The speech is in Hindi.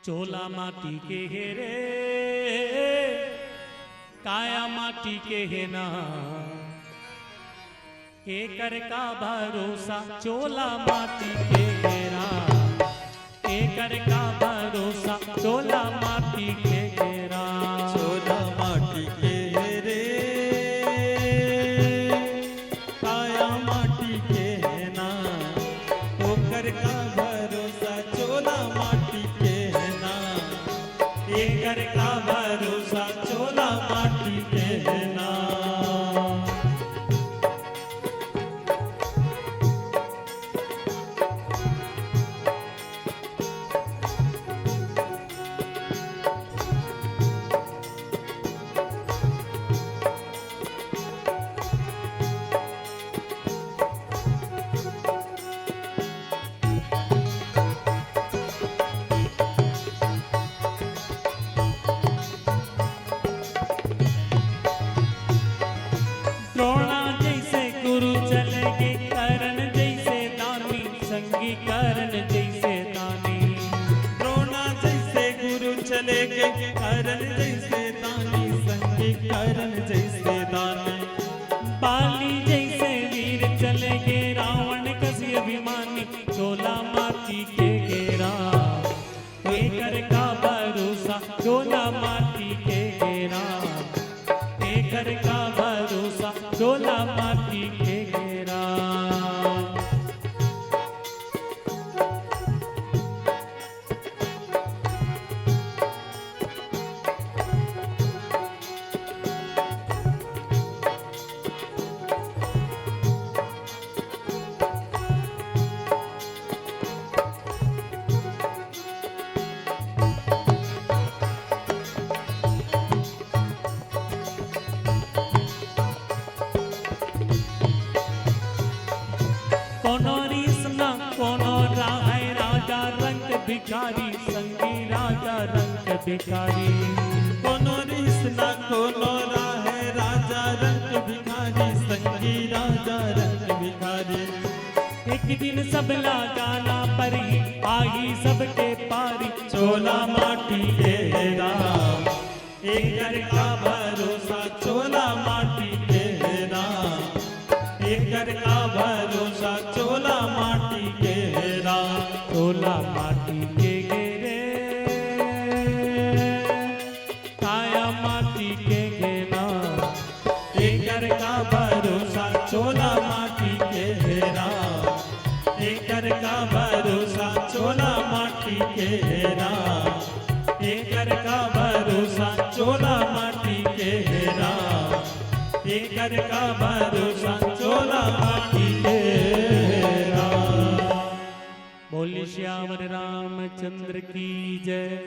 चोला माटी के है रे काया माटी के है ना केकर का भरोसा चोला माटी के घेरा केकर का भरोसा चोला माटी के घेरा चोला माटी के रे काया माटी के ना ओकर का भरोसा चोला माटी के ना केकर का भरोसा चोला माटी के ना करण जैसे दानी द्रोणा जैसे गुरु चले गए करण जैसे दानी संगी करण जैसे दानी बाली जैसे वीर चले गए रावण कसी अभिमानी चोला माटी के घेरा केकर का भरोसा चोला माटी के घेरा केकर का भरोसा चोला माटी के घेरा कोनो रीस न कोनो राय राजा रंग भिखारी संगी राजा रंग भिखारी कोनो रीस न कोनो राय राजा रंग भिखारी संगी राजा रंग भिखारी एक दिन सबला गाना पर ही आई सबके पारी चोला माटी के राम एकर का भरोसा चोला माटी के राम एकर का भरोसा चोला माटी के राम चोला माटी के घेरे काया माटी के घेरा एकर का भरोसा चोला माटी के राम एकर का भरोसा चोला माटी के राम एकर का भरोसा चोला माटी के राम एकर का भरोसा चोला माटी के राम। बोली श्याम रामचंद्र की जय।